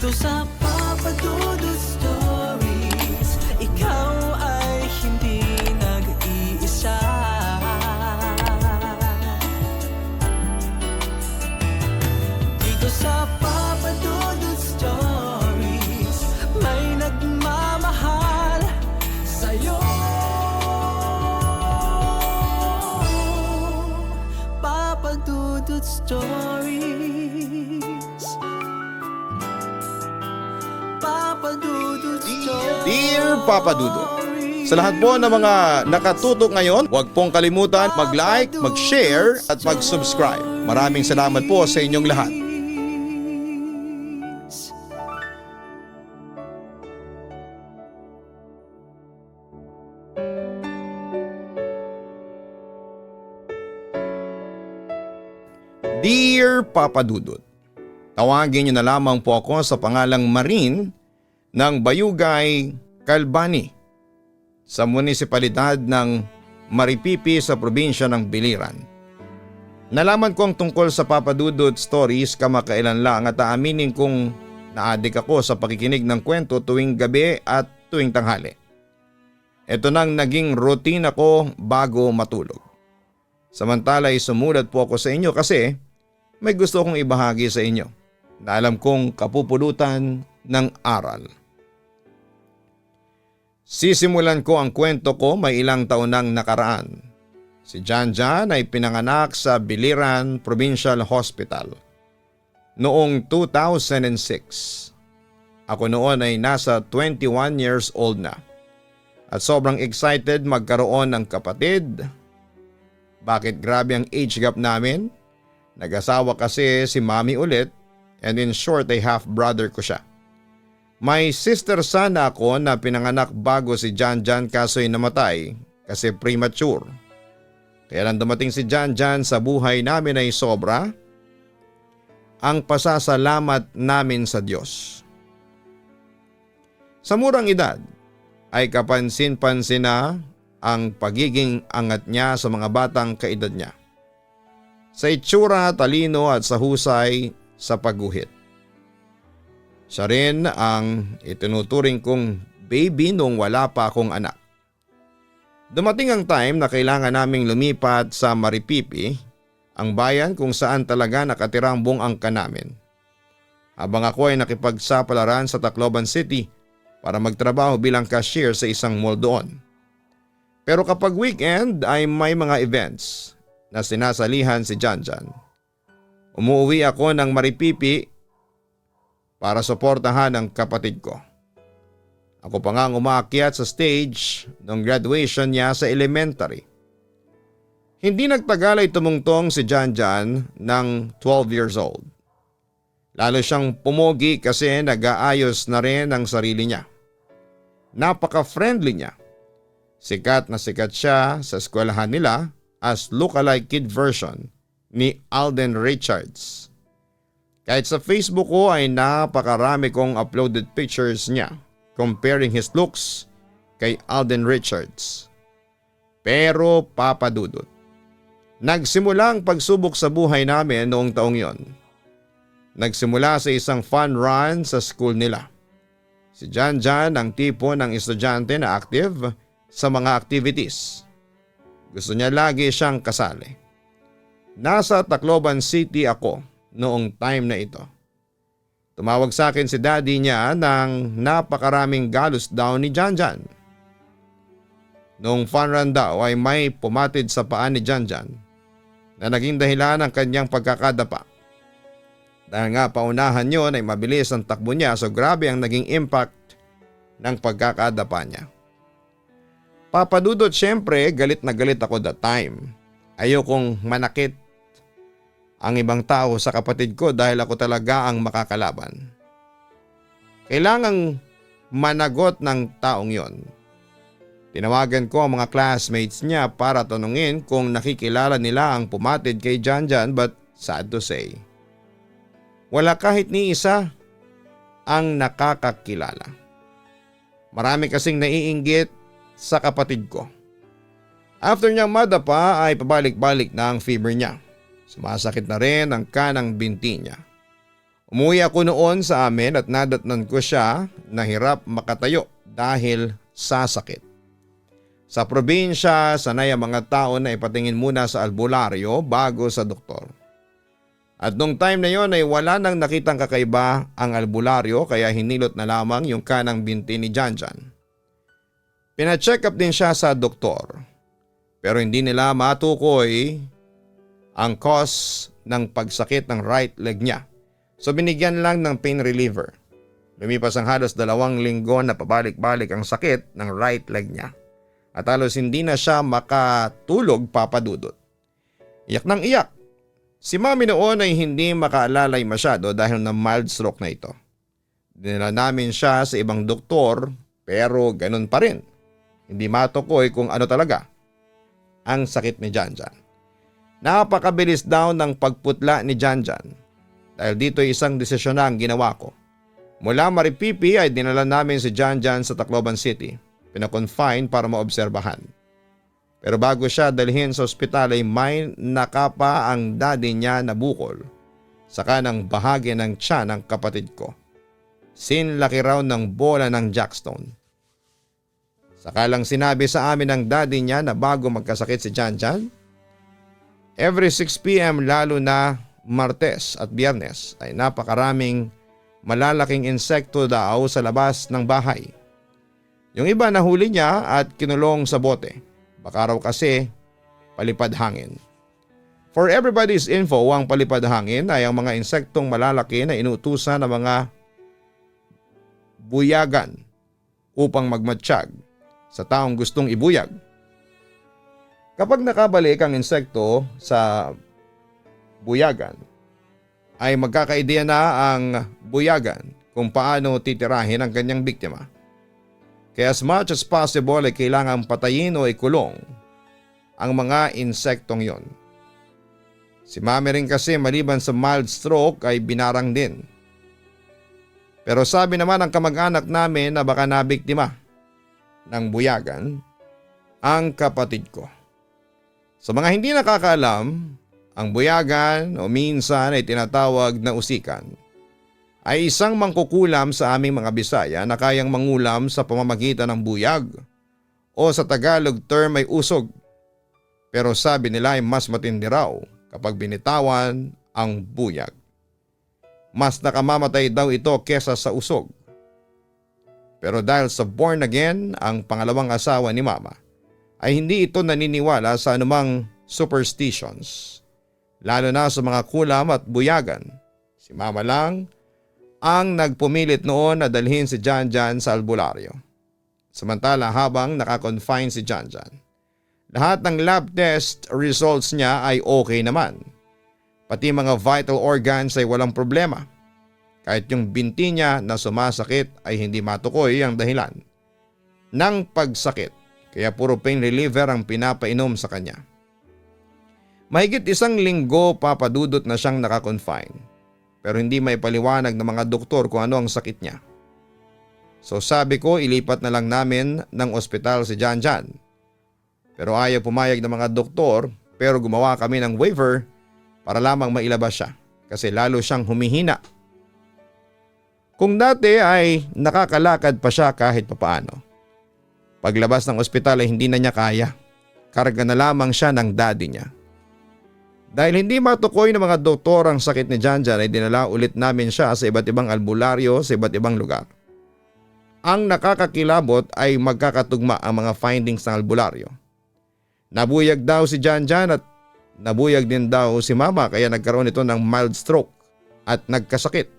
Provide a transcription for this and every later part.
Dito sa Papa Dudut Stories, ikaw ay hindi nag-iisa. Dito sa Papa Dudut Stories, may nagmamahal sa'yo. Papa Dudut Stories, Papa Dudut Stories. Dear Papa Dudut, sa lahat po ng mga nakatutok ngayon, huwag pong kalimutan mag-like, mag-share at mag-subscribe. Maraming salamat po sa inyong lahat. Dear Papa Dudut, tawagin niyo na lamang po ako sa pangalang Marin ng Bayugay, Calbani sa munisipalidad ng Maripipi sa probinsya ng Biliran. Nalaman ko ang tungkol sa Papa Dudut Stories kamakailan lang at aaminin kong naadik ako sa pakikinig ng kwento tuwing gabi at tuwing tanghali. Ito nang naging routine ako bago matulog. Samantala ay sumulat po ako sa inyo kasi may gusto kong ibahagi sa inyo na alam kong kapupulutan ng aral. Sisimulan ko ang kwento ko may ilang taon nang nakaraan. Si Janjan ay pinanganak sa Biliran Provincial Hospital noong 2006. Ako noon ay nasa 21 years old na at sobrang excited magkaroon ng kapatid. Bakit grabe ang age gap namin? Nag-asawa kasi si Mami ulit and in short ay half brother ko siya. May sister sana ako na pinanganak bago si Janjan kaso'y namatay kasi premature. Kaya lang dumating si Janjan sa buhay namin ay sobra ang pasasalamat namin sa Diyos. Sa murang edad ay kapansin-pansin na ang pagiging angat niya sa mga batang kaedad niya. Sa itsura, talino at sa husay sa pagguhit. Siya rin ang itinuturing kong baby nung wala pa akong anak. Dumating ang time na kailangan naming lumipat sa Maripipi, ang bayan kung saan talaga nakatira ang buong angka namin. Habang ako ay nakipagsapalaran sa Tacloban City para magtrabaho bilang cashier sa isang mall doon. Pero kapag weekend ay may mga events na sinasalihan si Janjan. Umuwi ako ng Maripipi para suportahan ang kapatid ko. Ako pa nga ang umaakyat sa stage ng graduation niya sa elementary. Hindi nagtagal ay tumungtong si Janjan ng 12 years old. Lalo siyang pumogi kasi nag-aayos na rin ang sarili niya. Napaka-friendly niya. Sikat na sikat siya sa eskwelahan nila as lookalike kid version ni Alden Richards. Kahit sa Facebook ko ay napakarami kong uploaded pictures niya comparing his looks kay Alden Richards. Pero Papa Dudut, nagsimula ang pagsubok sa buhay namin noong taong yon. Nagsimula sa isang fun run sa school nila. Si Janjan ang tipo ng estudyante na active sa mga activities. Gusto niya lagi siyang kasali. Nasa Tacloban City ako noong time na ito. Tumawag sa akin si daddy niya ng napakaraming galos daw ni Janjan. Noong fun run daw ay may pumatid sa paa ni Janjan na naging dahilan ng kanyang pagkakadapa. Dahil nga paunahan yon ay mabilis ang takbo niya so grabe ang naging impact ng pagkakadapa niya. Papa Dudut, syempre galit na galit ako that time. Ayokong manakit ang ibang tao sa kapatid ko dahil ako talaga ang makakalaban. Kailangang managot ng taong yon. Tinawagan ko ang mga classmates niya para tanungin kung nakikilala nila ang pumatid kay Janjan but sad to say, wala kahit ni isa ang nakakakilala. Marami kasing naiinggit sa kapatid ko. After niyang madapa ay pabalik-balik na ang fever niya. Sumasakit na rin ang kanang binti niya. Umuwi ako noon sa amin at nadatnan ko siya na hirap makatayo dahil sa sakit. Sa probinsya, sanay ang mga tao na ipatingin muna sa albularyo bago sa doktor. At nung time na yon ay wala nang nakitang kakaiba ang albularyo kaya hinilot na lamang yung kanang binti ni Janjan. Pina-check up din siya sa doktor pero hindi nila matukoy ang cause ng pagsakit ng right leg niya. So binigyan lang ng pain reliever. Lumipas ang halos 2 linggo na pabalik-balik ang sakit ng right leg niya. At halos hindi na siya makatulog, Papa Dudut. Iyak nang iyak. Si Mami noon ay hindi makaalalay masyado dahil na mild stroke na ito. Dinala namin siya sa ibang doktor pero ganun pa rin. Hindi matukoy kung ano talaga ang sakit ni Janjan. Napakabilis daw ng pagputla ni Janjan. Dahil dito isang desisyon na ang ginawa ko. Mula Maripipi ay dinala namin si Janjan sa Tacloban City. Pinakonfine para maobserbahan. Pero bago siya dalhin sa ospital ay may nakapa ang daddy niya na bukol sa kanang bahagi ng tiyan ng kapatid ko. Sinlaki raw ng bola ng jackstone. Saka lang sinabi sa amin ng daddy niya na bago magkasakit si Janjan, every 6 p.m. lalo na Martes at Biyernes ay napakaraming malalaking insekto daw sa labas ng bahay. Yung iba nahuli niya at kinulong sa bote. Baka raw kasi palipad hangin. For everybody's info, ang palipad hangin ay ang mga insektong malalaki na inutusan ng mga buyagan upang magmatsyag sa taong gustong ibuyag. Kapag nakabalik ang insekto sa buyagan, ay magkakaideya na ang buyagan kung paano titirahin ang kanyang biktima. Kaya as much as possible ay kailangang patayin o ikulong ang mga insektong yon. Si Mami rin kasi maliban sa mild stroke ay binarang din. Pero sabi naman ng kamag-anak namin na baka nabiktima ng buyagan ang kapatid ko. Sa mga hindi nakakaalam, ang buyagan o minsan ay tinatawag na usikan ay isang mangkukulam sa aming mga Bisaya na kayang mangulam sa pamamagitan ng buyag o sa Tagalog term ay usog. Pero sabi nila ay mas matindi raw kapag binitawan ang buyag. Mas nakamamatay daw ito kesa sa usog. Pero dahil sa born again ang pangalawang asawa ni Mama, ay hindi ito naniniwala sa anumang superstitions. Lalo na sa mga kulam at buyagan. Si Mama lang ang nagpumilit noon na dalhin si Janjan sa albularyo. Samantala habang nakakonfine si Janjan, lahat ng lab test results niya ay okay naman. Pati mga vital organs ay walang problema. Kahit yung binti niya na sumasakit ay hindi matukoy ang dahilan ng pagsakit. Kaya puro pain reliever ang pinapainom sa kanya. Mahigit 1 linggo papadudot na siyang nakakonfine. Pero hindi may paliwanag ng mga doktor kung ano ang sakit niya. So sabi ko ilipat na lang namin ng ospital si Janjan. Pero ayaw pumayag ng mga doktor pero gumawa kami ng waiver para lamang mailabas siya kasi lalo siyang humihina. Kung dati ay nakakalakad pa siya kahit papaano. Paglabas ng ospital ay hindi na niya kaya. Karga na lamang siya ng daddy niya. Dahil hindi matukoy ng mga doktor ang sakit ni Janjan ay dinala ulit namin siya sa iba't ibang albularyo sa iba't ibang lugar. Ang nakakakilabot ay magkakatugma ang mga findings ng albularyo. Nabuyag daw si Janjan at nabuyag din daw si Mama kaya nagkaroon ito ng mild stroke at nagkasakit.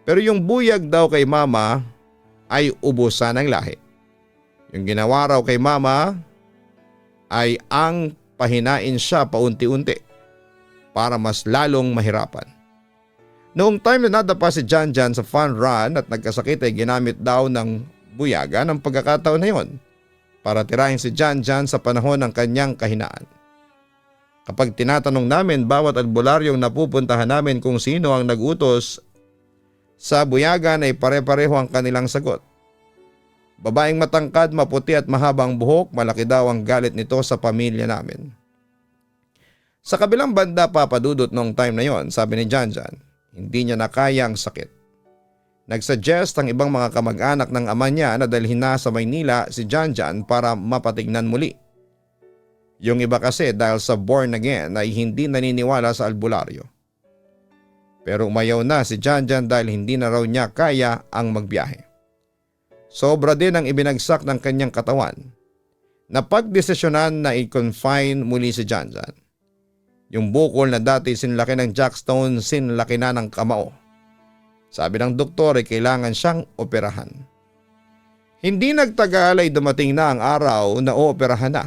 Pero yung buyag daw kay Mama ay ubusan ng lahi. Yung ginawa raw kay Mama ay ang pahinain siya paunti-unti para mas lalong mahirapan. Noong time na nadapa si Janjan sa fun run at nagkasakit ay ginamit daw ng buyagan ang pagkakataon na yon para tirahin si Janjan sa panahon ng kanyang kahinaan. Kapag tinatanong namin bawat albularyong napupuntahan namin kung sino ang nagutos sa buyagan ay pare-pareho ang kanilang sagot. Babaeng matangkad, maputi at mahabang buhok, malaki daw ang galit nito sa pamilya namin. Sa kabilang banda papadudot noong time na yon, sabi ni Janjan, hindi niya na kaya ang sakit. Nagsuggest ang ibang mga kamag-anak ng ama niya na dalhin na sa Maynila si Janjan para mapatignan muli. Yung iba kasi dahil sa born again ay hindi naniniwala sa albularyo. Pero umayaw na si Janjan dahil hindi na raw niya kaya ang magbiyahe. Sobra din ang ibinagsak ng kanyang katawan. Napagdesisyonan na i-confine muli si Janjan. Yung bukol na dati sinlaki ng jackstone sinlaki na ng kamao. Sabi ng doktor ay kailangan siyang operahan. Hindi nagtagal ay dumating na ang araw na ooperahan na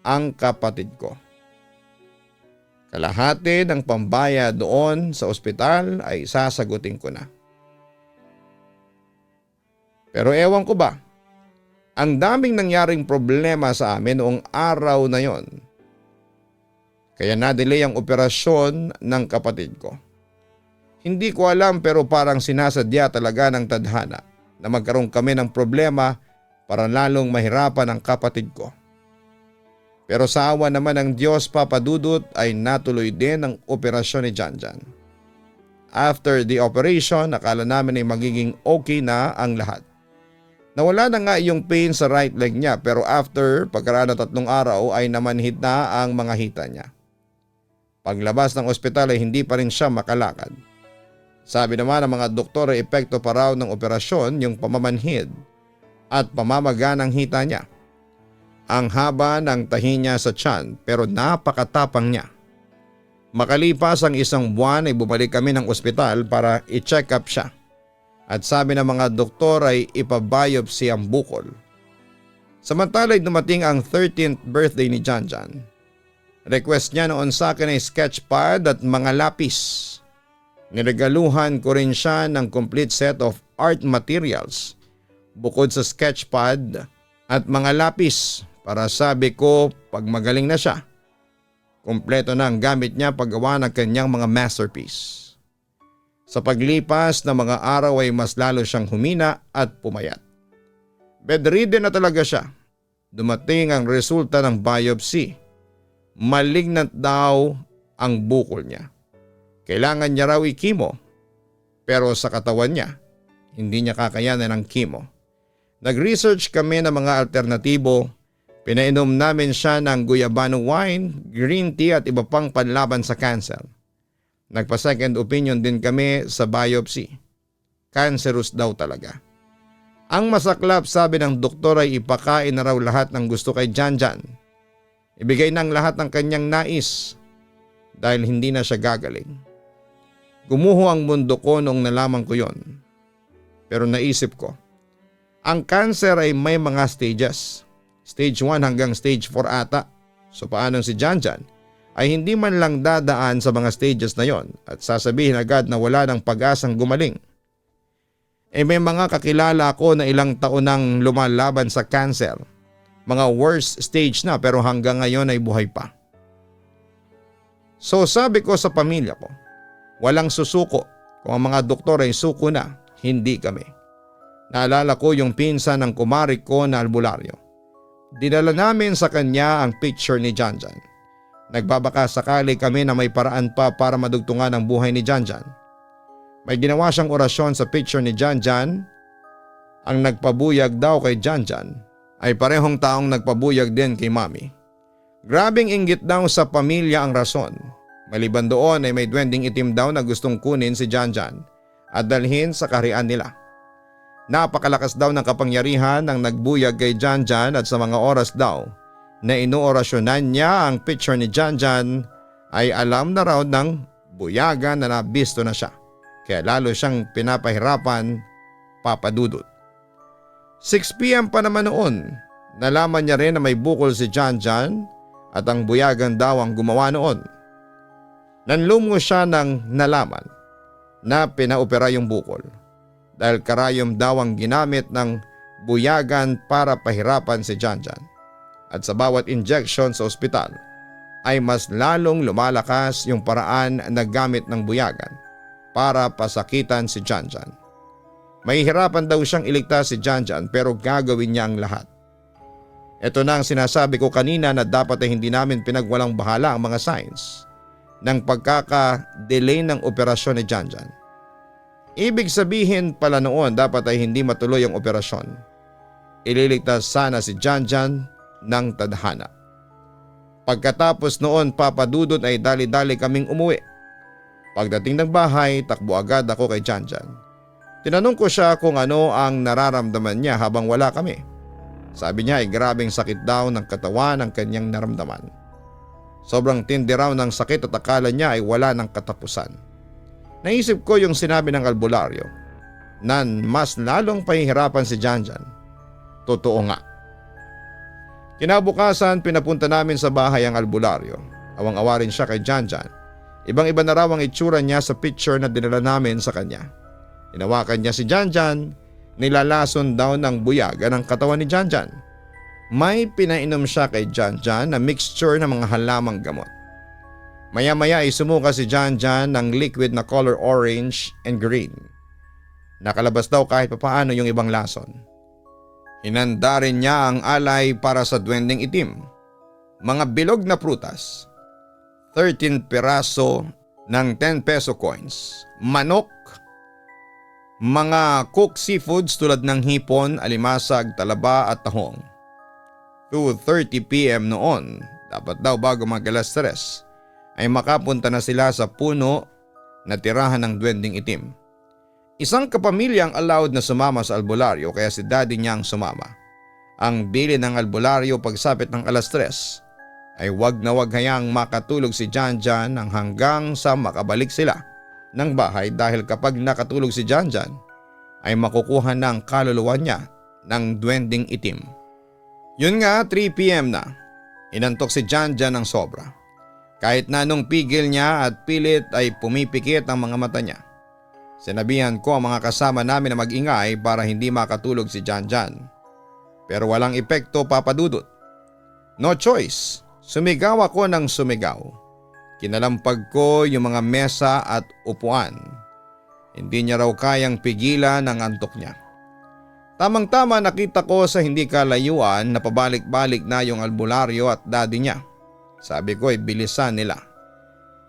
ang kapatid ko. Kalahati ng pambaya doon sa ospital ay sasagutin ko na. Pero ewan ko ba, ang daming nangyaring problema sa amin noong araw na yon. Kaya na-delay ang operasyon ng kapatid ko. Hindi ko alam pero parang sinasadya talaga ng tadhana na magkaroon kami ng problema para lalong mahirapan ang kapatid ko. Pero sa awa naman ng Diyos, Papa Dudut, ay natuloy din ang operasyon ni Janjan. After the operation, akala namin ay magiging okay na ang lahat. Nawala na nga yung pain sa right leg niya pero after pagkaraan ng 3 araw ay namanhid na ang mga hita niya. Paglabas ng ospital ay hindi pa rin siya makalakad. Sabi naman ng mga doktor ay epekto pa raw ng operasyon yung pamamanhid at pamamaga ng hita niya. Ang haba ng tahi niya sa tiyan pero napakatapang niya. Makalipas ang 1 buwan ay bumalik kami ng ospital para i-check up siya. At sabi ng mga doktor ay ipabiopsy ang bukol. Samantala ay dumating ang 13th birthday ni Janjan. Request niya noon sa akin ay sketchpad at mga lapis. Niregaluhan ko rin siya ng complete set of art materials bukod sa sketchpad at mga lapis para sabi ko pag magaling na siya, kumpleto na ang gamit niya paggawa ng kanyang mga masterpiece. Sa paglipas ng mga araw ay mas lalo siyang humina at pumayat. Bedridden na talaga siya. Dumating ang resulta ng biopsy. Malignant daw ang bukol niya. Kailangan niya raw i-chemo. Pero sa katawan niya, hindi niya kakayanan ng chemo. Nag-research kami ng mga alternatibo. Pinainom namin siya ng guyabano wine, green tea at iba pang panlaban sa cancer. Nagpa-second opinion din kami sa biopsy. Cancerous daw talaga. Ang masaklap sabi ng doktor ay ipakain na raw lahat ng gusto kay Janjan. Ibigay ng lahat ng kanyang nais dahil hindi na siya gagaling. Gumuho ang mundo ko noong nalaman ko yon. Pero naisip ko, ang cancer ay may mga stages. Stage 1 hanggang stage 4 ata. So paano si Janjan ay hindi man lang dadaan sa mga stages na yon at sasabihin agad na wala ng pag-asang gumaling. May mga kakilala ako na ilang taon nang lumalaban sa cancer. Mga worst stage na pero hanggang ngayon ay buhay pa. So sabi ko sa pamilya ko, walang susuko. Kung ang mga doktor ay suko na, hindi kami. Naalala ko yung pinsan ng kumari ko na albularyo. Dinala namin sa kanya ang picture ni Janjan. Nagbabaka sakali kami na may paraan pa para madugtungan ang buhay ni Janjan. May ginawa siyang orasyon sa picture ni Janjan. Ang nagpabuyag daw kay Janjan ay parehong taong nagpabuyag din kay Mami. Grabing inggit daw sa pamilya ang rason. Maliban doon ay may duwending itim daw na gustong kunin si Janjan at dalhin sa kaharian nila. Napakalakas daw ng kapangyarihan ng nagbuyag kay Janjan at sa mga oras daw na inuorasyonan niya ang picture ni Janjan ay alam na raw ng buyagan na nabisto na siya. Kaya lalo siyang pinapahirapan, Papa Dudut. 6 p.m. pa naman noon, nalaman niya rin na may bukol si Janjan at ang buyagan daw ang gumawa noon. Nanlumo siya ng nalaman na pinaopera yung bukol dahil karayom daw ang ginamit ng buyagan para pahirapan si Janjan. At sa bawat injection sa ospital ay mas lalong lumalakas yung paraan na gamit ng buyagan para pasakitan si Janjan. Mahihirapan daw siyang iligtas si Janjan pero gagawin niya ang lahat. Ito na ang sinasabi ko kanina na dapat ay hindi namin pinagwalang bahala ang mga signs. ng pagkaka-delay ng operasyon ni Janjan. Ibig sabihin pala noon dapat ay hindi matuloy ang operasyon. Ililigtas sana si Janjan ng tadhana. Pagkatapos noon, Papa Dudut, ay dali-dali kaming umuwi. Pagdating ng bahay, takbo agad ako kay Janjan. Tinanong ko siya kung ano ang nararamdaman niya habang wala kami. Sabi niya ay grabeng sakit daw ng katawan ang kanyang naramdaman. Sobrang tindi raw ng sakit at akala niya ay wala ng katapusan. Naisip ko yung sinabi ng albularyo na mas lalong pahihirapan si Janjan. Totoo nga. Kinabukasan, pinapunta namin sa bahay ang albularyo. Awang-awa rin siya kay Janjan. Ibang-iba na raw ang itsura niya sa picture na dinala namin sa kanya. Hinawakan niya si Janjan, nilalason daw ng buyaga ng katawan ni Janjan. May pinainom siya kay Janjan na mixture ng mga halamang gamot. Maya-maya ay sumuka si Janjan ng liquid na color orange and green. Nakalabas daw kahit papaano yung ibang lason. Hinanda rin niya ang alay para sa duwending itim. Mga bilog na prutas, 13 piraso ng 10 peso coins, manok, mga cooked seafoods tulad ng hipon, alimasag, talaba at tahong. 2:30 PM noon, dapat daw bago mag-alas 3, ay makapunta na sila sa puno na tirahan ng duwending itim. Isang kapamilya ang allowed na sumama sa albularyo kaya si daddy niya ang sumama. Ang bili ng albularyo pagsapit ng alas 3 ay wag na wag hayaang makatulog si Janjan nang hanggang sa makabalik sila ng bahay dahil kapag nakatulog si Janjan ay makukuha ng kaluluwa niya ng duwending itim. Yun nga, 3 PM na. Inantok si Janjan ng sobra. Kahit na nung pigil niya at pilit ay pumipikit ang mga mata niya. Sinabihan ko ang mga kasama namin na mag-ingay para hindi makatulog si Janjan. Pero walang epekto, Papa Dudut. No choice, sumigaw ako ng sumigaw. Kinalampag ko yung mga mesa at upuan. Hindi niya raw kayang pigilan ang antok niya. Tamang-tama nakita ko sa hindi kalayuan na pabalik-balik na yung albularyo at daddy niya. Sabi ko ay bilisan nila.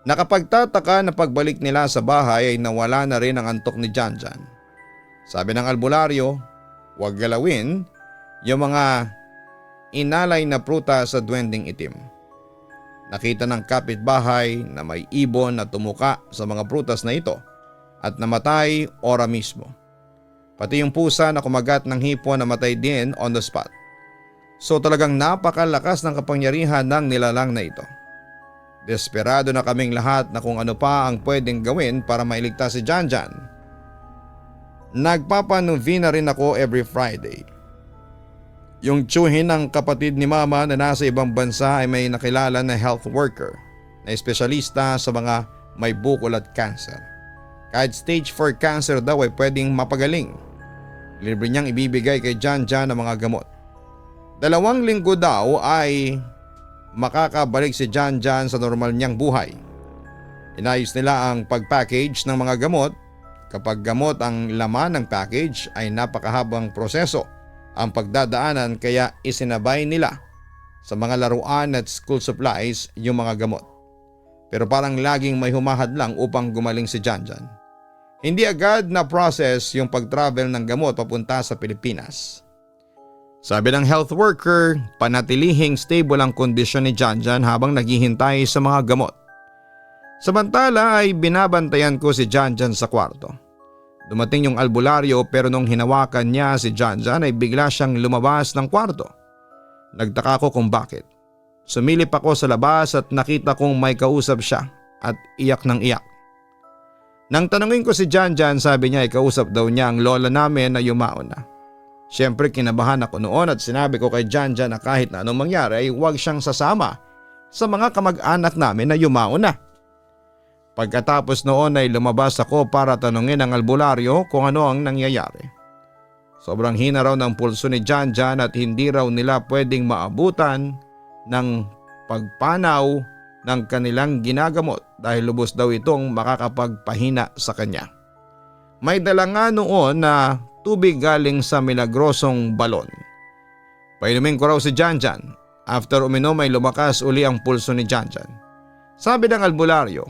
Nakapagtataka na pagbalik nila sa bahay ay nawala na rin ang antok ni Janjan. Sabi ng albularyo, huwag galawin yung mga inalay na pruta sa duwending itim. Nakita ng kapitbahay na may ibon na tumuka sa mga prutas na ito at namatay ora mismo. Pati yung pusa na kumagat ng hipon namatay din on the spot. So talagang napakalakas ng kapangyarihan ng nilalang na ito. Desperado na kaming lahat na kung ano pa ang pwedeng gawin para mailigtas si Janjan. Nagpapanovena rin ako every Friday. Yung tiyuhin ng kapatid ni Mama na nasa ibang bansa ay may nakilala na health worker na espesyalista sa mga may bukol at cancer. Kahit stage 4 cancer daw ay pwedeng mapagaling. Libre niyang ibibigay kay Janjan ang mga gamot. 2 linggo daw ay makakabalik si Janjan sa normal niyang buhay. Inayos nila ang pag-package ng mga gamot. Kapag gamot ang laman ng package ay napakahabang proseso ang pagdadaanan kaya isinabay nila sa mga laruan at school supplies yung mga gamot. Pero parang laging may humahad lang upang gumaling si Janjan. Hindi agad na process yung pag-travel ng gamot papunta sa Pilipinas. Sabi ng health worker, panatilihing stable ang kondisyon ni Janjan habang naghihintay sa mga gamot. Samantala ay binabantayan ko si Janjan sa kwarto. Dumating yung albularyo pero nung hinawakan niya si Janjan ay bigla siyang lumabas ng kwarto. Nagtaka ko kung bakit. Sumilip ako sa labas at nakita kong may kausap siya at iyak ng iyak. Nang tanungin ko si Janjan, sabi niya ay kausap daw niya ang lola namin na yumaon na. Siyempre kinabahan ako noon at sinabi ko kay Janjan na kahit na anong mangyari ay huwag siyang sasama sa mga kamag-anak namin na yumaon na. Pagkatapos noon ay lumabas ako para tanungin ang albularyo kung ano ang nangyayari. Sobrang hina raw ng pulso ni Janjan at hindi raw nila pwedeng maabutan ng pagpanaw ng kanilang ginagamot dahil lubos daw itong makakapagpahina sa kanya. May dala nga noon na tubig galing sa milagrosong balon. Painumin ko raw si Janjan. After uminom ay lumakas uli ang pulso ni Janjan. Sabi ng albularyo,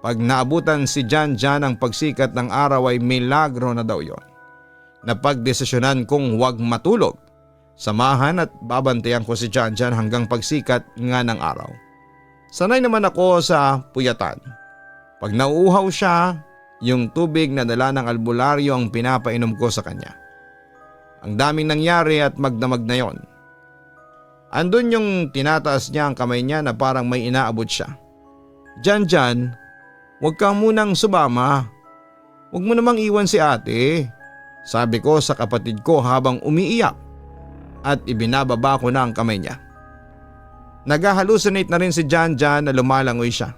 pag naabutan si Jan Jan ang pagsikat ng araw ay milagro na daw yon. Napagdesisyonan kong huwag matulog. Samahan at babantayan ko si Jan Jan hanggang pagsikat nga ng araw. Sanay naman ako sa puyatan. Pag nauuhaw siya, yung tubig na dala ng albularyo ang pinapainom ko sa kanya. Ang daming nangyari at magdamag na yon. Andun yung tinataas niya ang kamay niya na parang may inaabot siya. Jan Jan, huwag ka munang sumama. Huwag mo namang iwan si ate. Sabi ko sa kapatid ko habang umiiyak at ibinababa ko na ang kamay niya. Nag-hallucinate na rin si Jan Jan na lumalangoy siya.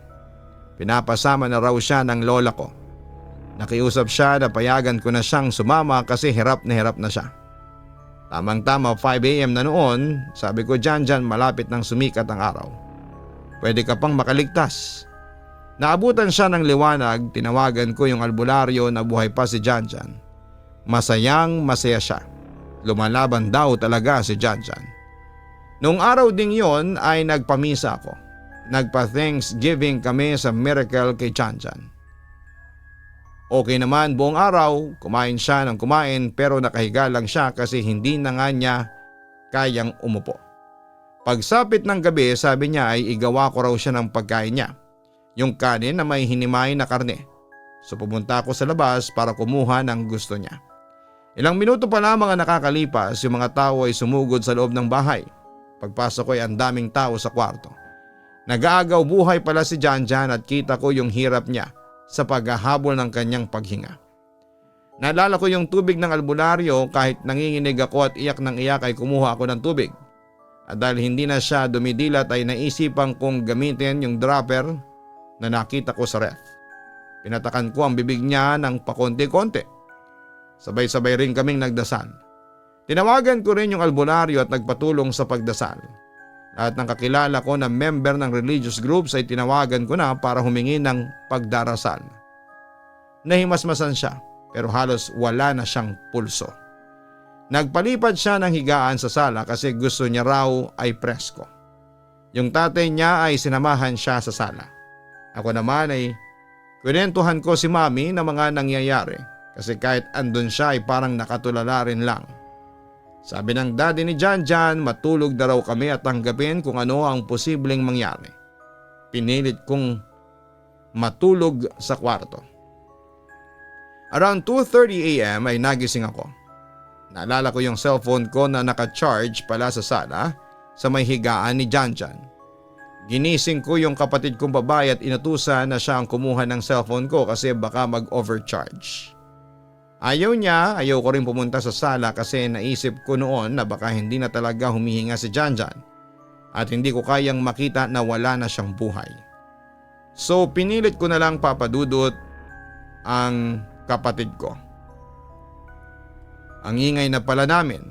Pinapasama na raw siya ng lola ko. Nakiusap siya na payagan ko na siyang sumama kasi hirap na siya. Tamang-tama 5 AM na noon, sabi ko, Jan Jan, malapit nang sumikat ang araw. Pwede ka pang makaligtas. Naabutan siya ng liwanag, tinawagan ko yung albularyo na buhay pa si Jan Jan. Masayang masaya siya. Lumalaban daw talaga si Jan Jan. Noong araw ding yon ay nagpamisa ako. Nagpa-Thanksgiving kami sa miracle kay Jan Jan. Okay naman buong araw, kumain siya ng kumain pero nakahiga lang siya kasi hindi na nga niya kayang umupo. Pagsapit ng gabi, sabi niya ay igawa ko raw siya ng pagkain niya. Yung kanin na may hinimay na karne. So pumunta ako sa labas para kumuha ng gusto niya. Ilang minuto pa lamang ang nakakalipas, yung mga tao ay sumugod sa loob ng bahay. Pagpasok ko ay ang daming tao sa kwarto. Nag-aagaw buhay pala si Jan Jan at kita ko yung hirap niya sa paghahabol ng kanyang paghinga. Naalala ko yung tubig ng albularyo, kahit nanginginig ako at iyak ng iyak ay kumuha ako ng tubig. At dahil hindi na siya dumidilat ay naisipan kong gamitin yung dropper na nakita ko sa ref. Pinatakan ko ang bibig niya ng pakonti-konti. Sabay-sabay rin kaming nagdasal. Tinawagan ko rin yung albularyo at nagpatulong sa pagdasal. Lahat ng kakilala ko na member ng religious groups ay tinawagan ko na para humingi ng pagdarasal. Nahimasmasan siya pero halos wala na siyang pulso. Nagpalipad siya ng higaan sa sala kasi gusto niya raw ay presko. Yung tatay niya ay sinamahan siya sa sala. Ako naman ay kwentuhan ko si mami na mga nangyayari kasi kahit andun siya ay parang nakatulala rin lang. Sabi ng daddy ni Jan Jan, matulog na raw kami at tanggapin kung ano ang posibleng mangyari. Pinilit kong matulog sa kwarto. Around 2:30 AM ay nagising ako. Naalala ko yung cellphone ko na naka-charge pala sa sala sa may higaan ni Jan Jan. Ginising ko yung kapatid kong babae at inutusan na siya ang kumuha ng cellphone ko kasi baka mag-overcharge. Ayaw ko rin pumunta sa sala kasi naisip ko noon na baka hindi na talaga humihinga si Jan Jan at hindi ko kayang makita na wala na siyang buhay. So pinilit ko na lang papadudot ang kapatid ko. Ang ingay na pala namin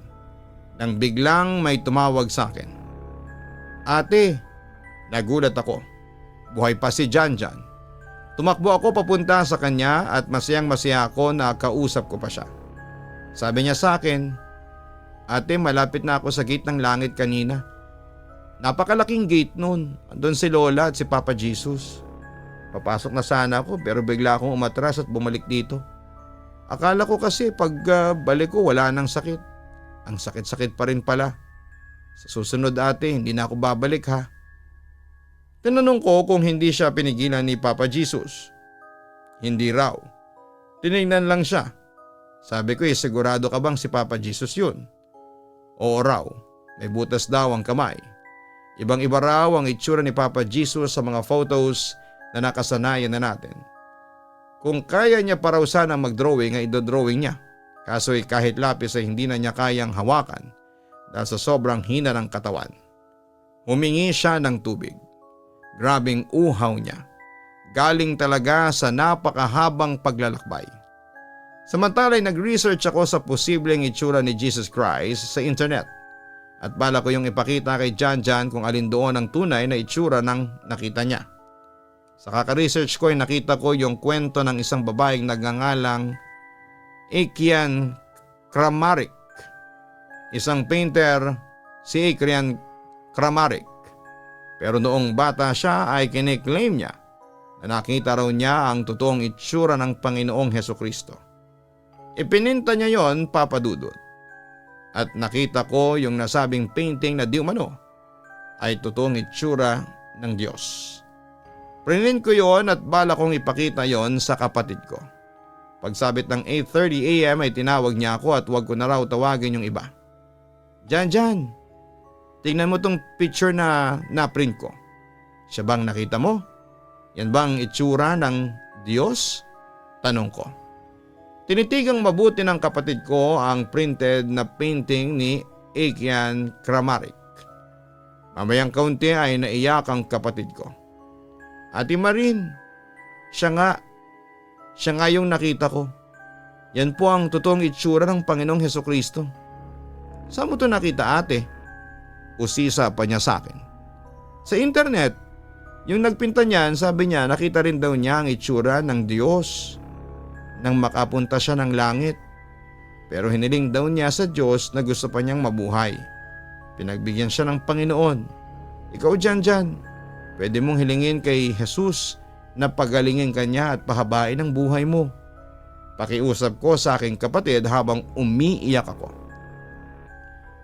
nang biglang may tumawag sa akin. Ate, nagulat ako. Buhay pa si Jan Jan. Tumakbo ako papunta sa kanya at masayang-masaya ako na kausap ko pa siya. Sabi niya sa akin, Ate, malapit na ako sa gate ng langit kanina. Napakalaking gate nun. Andun si Lola at si Papa Jesus. Papasok na sana ako pero bigla akong umatras at bumalik dito. Akala ko kasi pag balik ko wala nang sakit. Ang sakit-sakit pa rin pala. Sa susunod ate, hindi na ako babalik ha. Tinanong ko kung hindi siya pinigilan ni Papa Jesus. Hindi raw. Tinignan lang siya. Sabi ko sigurado ka bang si Papa Jesus yun? Oo raw. May butas daw ang kamay. Ibang-iba raw ang itsura ni Papa Jesus sa mga photos na nakasanayan na natin. Kung kaya niya pa raw sana mag-drawing ay idodrawing niya. Kaso kahit lapis ay hindi na niya kayang hawakan dahil sa sobrang hina ng katawan. Humingi siya ng tubig. Grabing uhaw niya. Galing talaga sa napakahabang paglalakbay. Samantala nag-research ako sa posibleng itsura ni Jesus Christ sa internet. At bala ko yung ipakita kay Jan Jan kung alin doon ang tunay na itsura ng nakita niya. Sa kaka-research ko ay nakita ko yung kwento ng isang babaeng nagngangalang Adrian Kramaric. Isang painter si Adrian Kramaric. Pero noong bata siya ay kiniklaim niya na nakita raw niya ang totoong itsura ng Panginoong Hesukristo. Ipininta niya yon, Papa Dudut. At nakita ko yung nasabing painting na di umano ay totoong itsura ng Diyos. Prinint ko yon at bala kong ipakita yon sa kapatid ko. Pagsabit ng 8:30 AM ay tinawag niya ako at wag ko na raw tawagin yung iba. Jan, tingnan mo tong picture na naprint ko. Siya bang nakita mo? Yan bang itsura ng Diyos? Tanong ko. Tinitigang mabuti ng kapatid ko ang printed na painting ni Ekian Kramaric. Mamayang kaunti ay naiyak ang kapatid ko. Ate Marin, siya nga yung nakita ko. Yan po ang totoong itsura ng Panginoong Hesukristo. Saan mo to nakita, ate? Usisa pa niya sa akin. Sa internet, yung nagpinta niyan, sabi niya nakita rin daw niya ang itsura ng Diyos nang makapunta siya ng langit. Pero hiniling daw niya sa Diyos na gusto pa niyang mabuhay. Pinagbigyan siya ng Panginoon. Ikaw Jan, pwede mong hilingin kay Jesus na pagalingin ka niya at pahabain ang buhay mo. Pakiusap ko sa aking kapatid habang umiiyak ako.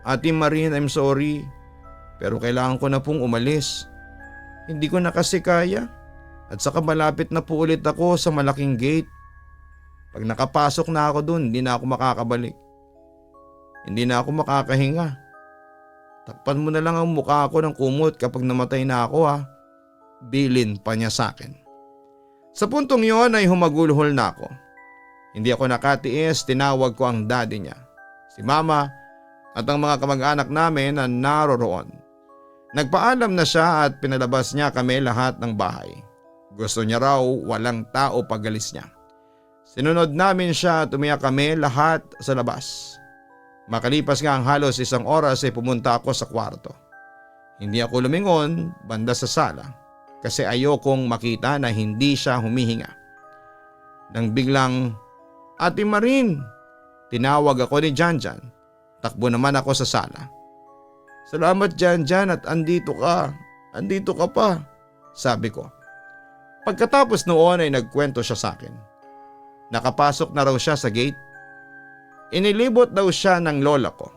Ate Marin, I'm sorry, pero kailangan ko na pong umalis. Hindi ko na kasi kaya at saka malapit na po ulit ako sa malaking gate. Pag nakapasok na ako dun, hindi na ako makakabalik. Hindi na ako makakahinga. Takpan mo na lang ang mukha ko ng kumot kapag namatay na ako ha. Bilin pa niya sa akin. Sa puntong yon ay humagulhol na ako. Hindi ako nakatiis, tinawag ko ang daddy niya, si mama at ang mga kamag-anak namin na naroroon. Nagpaalam na siya at pinalabas niya kami lahat ng bahay. Gusto niya raw walang tao pagalis niya. Sinunod namin siya at umiyak kami lahat sa labas. Makalipas nga ang halos 1 oras ay pumunta ako sa kwarto. Hindi ako lumingon banda sa sala kasi ayokong makita na hindi siya humihinga. Nang biglang, Ate Marin, tinawag ako ni Janjan. Takbo naman ako sa sala. Salamat Janjan at andito ka pa, sabi ko. Pagkatapos noon ay nagkwento siya sa akin. Nakapasok na raw siya sa gate. Inilibot daw siya ng lola ko.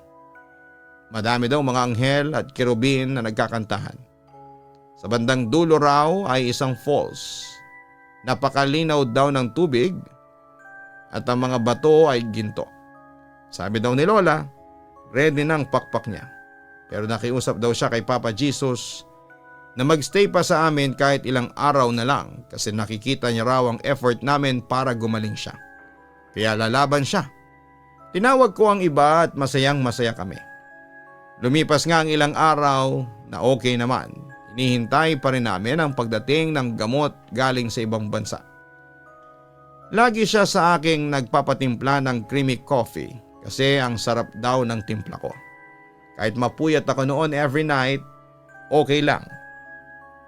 Madami daw mga anghel at kerubin na nagkakantahan. Sa bandang dulo raw ay isang falls. Napakalinaw daw ng tubig at ang mga bato ay ginto. Sabi daw ni lola, ready ng pakpak niya. Pero nakiusap daw siya kay Papa Jesus na magstay pa sa amin kahit ilang araw na lang kasi nakikita niya raw ang effort namin para gumaling siya. Kaya lalaban siya. Tinawag ko ang iba at masayang masaya kami. Lumipas nga ang ilang araw na okay naman. Hinihintay pa rin namin ang pagdating ng gamot galing sa ibang bansa. Lagi siya sa aking nagpapatimpla ng creamy coffee kasi ang sarap daw ng timpla ko. Kahit mapuyat ako noon every night, okay lang.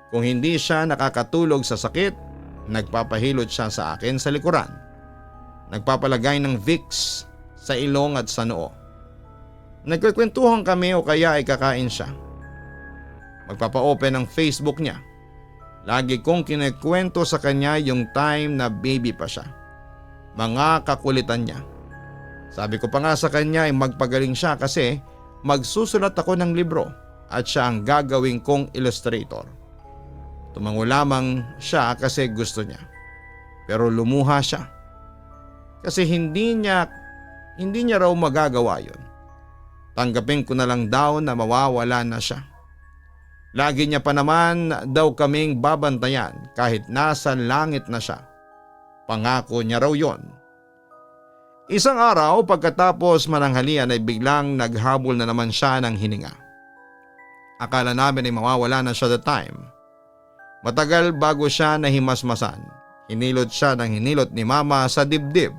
Kung hindi siya nakakatulog sa sakit, nagpapahilot siya sa akin sa likuran. Nagpapalagay ng Vicks sa ilong at sa noo. Nagkikwentuhan kami o kaya ay kakain siya. Magpapa-open ng Facebook niya. Lagi kong kinikwento sa kanya yung time na baby pa siya. Mga kakulitan niya. Sabi ko pa nga sa kanya ay magpagaling siya kasi magsusulat ako ng libro at siya ang gagawin kong illustrator. Tumango lamang siya kasi gusto niya. Pero lumuha siya. Kasi hindi niya raw magagawa yun. Tanggapin ko na lang daw na mawawala na siya. Lagi niya pa naman daw kaming babantayan kahit nasa langit na siya. Pangako niya raw yon. Isang araw pagkatapos mananghalian ay biglang naghabol na naman siya ng hininga. Akala namin ay mawawala na siya the time. Matagal bago siya nahimasmasan. Hinilot siya ng hinilot ni mama sa dibdib.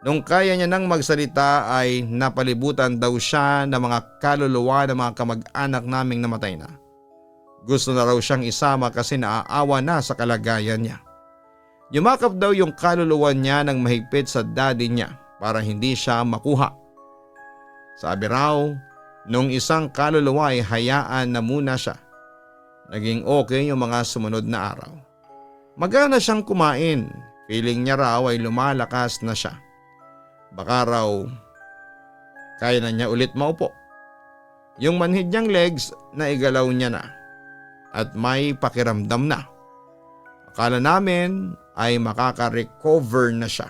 Nung kaya niya nang magsalita ay napalibutan daw siya ng mga kaluluwa ng mga kamag-anak naming namatay na. Gusto na raw siyang isama kasi naaawa na sa kalagayan niya. Yumakap daw yung kaluluwa niya ng mahigpit sa daddy niya para hindi siya makuha. Sabi raw, nung isang kaluluwa ay hayaan na muna siya. Naging okay yung mga sumunod na araw. Magana siyang kumain. Feeling niya raw ay lumalakas na siya. Baka raw kaya na niya ulit maupo. Yung manhid niyang legs na igalaw niya na at may pakiramdam na. Akala namin ay makaka-recover na siya.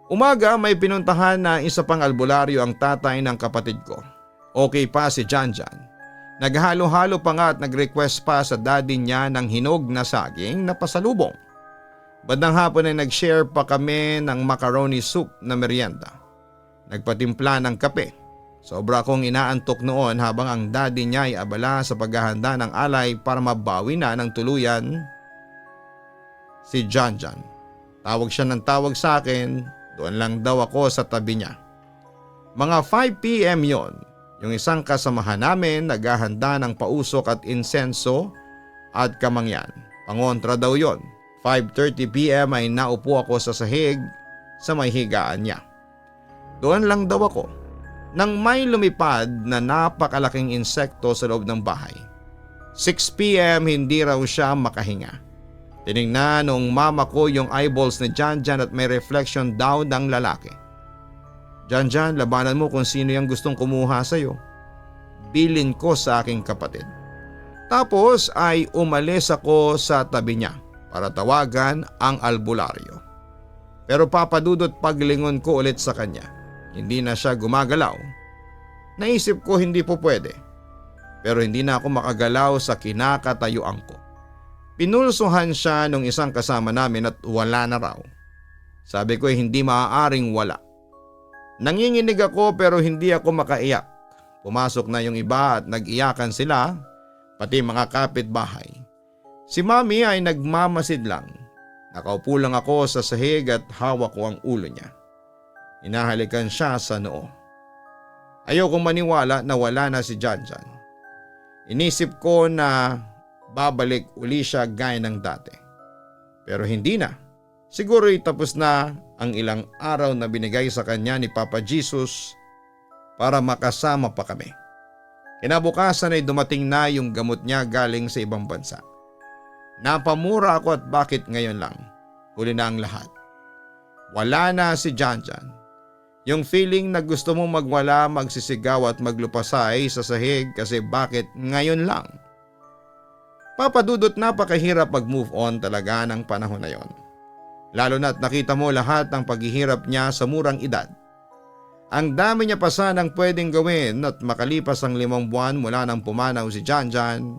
Umaga may pinuntahan na isa pang albularyo ang tatay ng kapatid ko. Okay pa si Janjan. Naghalo-halo pa nga at nag-request pa sa daddy niya ng hinog na saging na pasalubong. Bandang hapon ay nag-share pa kami ng macaroni soup na merienda. Nagpatimpla ng kape. Sobra kong inaantok noon habang ang daddy niya ay abala sa paghahanda ng alay para mabawi na ng tuluyan si Janjan. Tawag siya ng tawag sa akin, doon lang daw ako sa tabi niya. Mga 5 p.m. yon, yung isang kasamahan namin naghahanda ng pausok at insenso at kamangyan. Pangontra daw yon. 5:30 p.m. ay naupo ako sa sahig sa may higaan niya. Doon lang daw ako nang may lumipad na napakalaking insekto sa loob ng bahay. 6 p.m. hindi raw siya makahinga. Tinignan nung mama ko yung eyeballs ni Janjan at may reflection daw ng lalaki. Janjan, labanan mo kung sino yung gustong kumuha sa'yo. Bilin ko sa aking kapatid. Tapos ay umalis ako sa tabi niya para tawagan ang albularyo. Pero papadudot paglingon ko ulit sa kanya. Hindi na siya gumagalaw. Naisip ko hindi po pwede. Pero hindi na ako makagalaw sa kinakatayuan ko. Pinulsuhan siya nung isang kasama namin at wala na raw. Sabi ko hindi maaaring wala. Nanginginig ako pero hindi ako makaiyak. Pumasok na yung iba at nag-iyakan sila, pati mga kapitbahay. Si mami ay nagmamasid lang. Nakaupo lang ako sa sahig at hawak ko ang ulo niya. Inahalikan siya sa noo. Ayokong maniwala na wala na si Janjan. Inisip ko na babalik uli siya gaya ng dati. Pero hindi na. Siguro tapos na ang ilang araw na binigay sa kanya ni Papa Jesus para makasama pa kami. Kinabukasan ay dumating na yung gamot niya galing sa ibang bansa. Napamura ako at bakit ngayon lang? Huli na ang lahat. Wala na si Janjan. Yung feeling na gusto mong magwala, magsisigaw at maglupasay sa sahig kasi bakit ngayon lang? Papadudot napakahirap mag-move on talaga ng panahon na yon. Lalo na't nakita mo lahat ng paghihirap niya sa murang edad. Ang dami niya pa sanang pwedeng gawin at makalipas ang 5 buwan mula nang pumanaw si Janjan,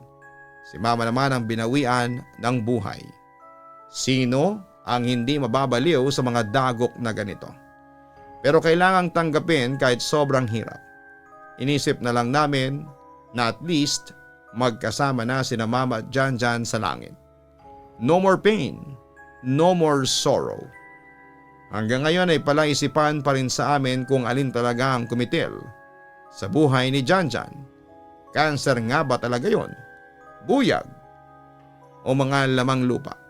si mama naman ang binawian ng buhay. Sino ang hindi mababaliw sa mga dagok na ganito? Pero kailangang tanggapin kahit sobrang hirap. Inisip na lang namin na at least magkasama na sina mama at Janjan sa langit. No more pain, no more sorrow. Hanggang ngayon ay palaisipan pa rin sa amin kung alin talaga ang kumitil sa buhay ni Janjan. Cancer nga ba talaga yon? Buyag o mga lamang lupa?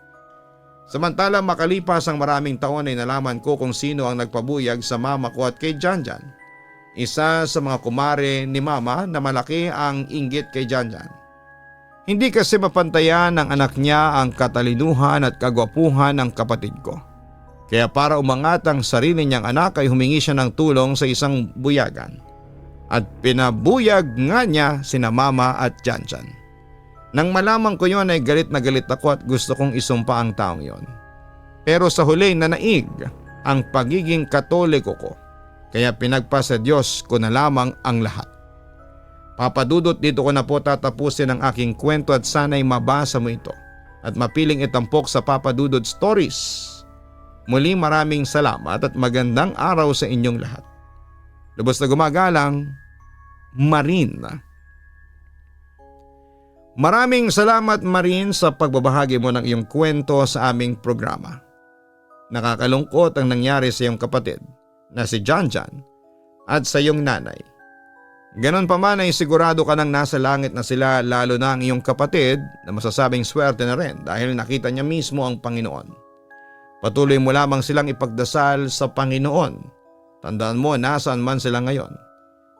Samantala makalipas ang maraming taon ay nalaman ko kung sino ang nagpabuyag sa mama ko at kay Janjan. Isa sa mga kumare ni mama na malaki ang inggit kay Janjan. Hindi kasi mapantayan ng anak niya ang katalinuhan at kagwapuhan ng kapatid ko. Kaya para umangat ang sarili niyang anak ay humingi siya ng tulong sa isang buyagan. At pinabuyag nga niya sina mama at Janjan. Nang malaman ko yon ay galit na galit ako at gusto kong isumpa ang taong yon. Pero sa huli nanaig ang pagiging katoliko ko. Kaya pinagpasa Diyos ko na lamang ang lahat. Papadudot dito ko na po tatapusin ang aking kwento at sana'y mabasa mo ito at mapiling itampok sa Papadudot Stories. Muli maraming salamat at magandang araw sa inyong lahat. Lubos na gumagalang, Marin. Maraming salamat Marin sa pagbabahagi mo ng iyong kwento sa aming programa. Nakakalungkot ang nangyari sa iyong kapatid na si Janjan at sa iyong nanay. Ganon pa man ay sigurado ka nang nasa langit na sila, lalo na ang iyong kapatid na masasabing swerte na rin dahil nakita niya mismo ang Panginoon. Patuloy mo lamang silang ipagdasal sa Panginoon. Tandaan mo nasaan man sila ngayon.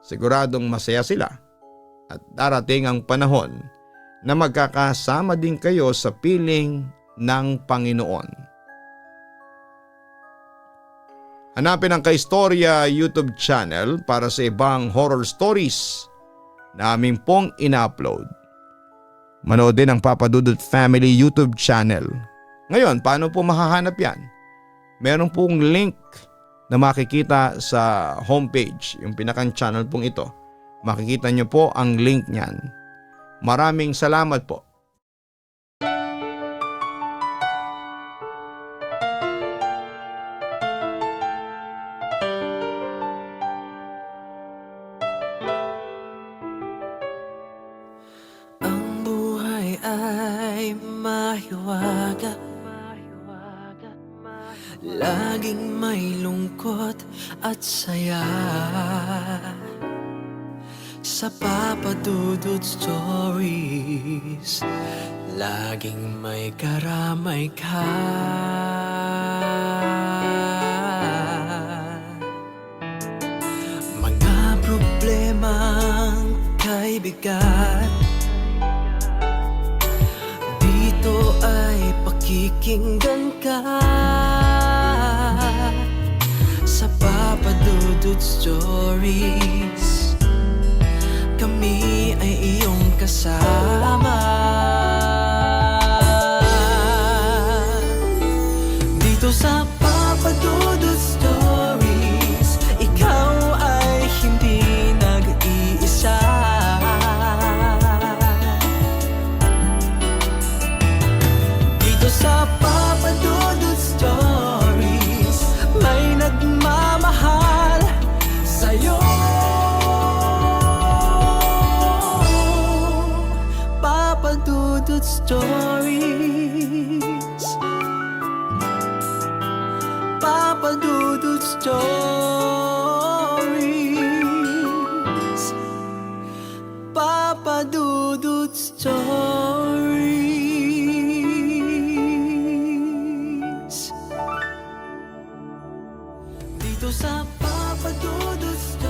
Siguradong masaya sila at darating ang panahon na magkakasama din kayo sa piling ng Panginoon. Hanapin ang Kaistorya YouTube channel para sa ibang horror stories na amin pong ina-upload. Manood din ang Papa Dudut Family YouTube channel. Ngayon, paano po mahahanap yan? Meron pong link na makikita sa homepage, yung pinakang channel pong ito. Makikita nyo po ang link niyan. Maraming salamat po. Ang buhay ay mahiwaga, laging may lungkot at saya. Sa Papa Dudut Stories, laging may karamay ka. Mga problemang kay bigat, dito ay pakikinggan ka. Sa Papa Dudut Stories, kami ay iyong kasama. Dito sa Papa Dudut Stories, ikaw ay hindi nag-iisa. Dito sa Papa Dudut Stories, may nagmamahal sa'yo. Papa Dudut Stories, Papa Dudut Stories, Papa Dudut Stories. Dito sa Papa Dudut Stories.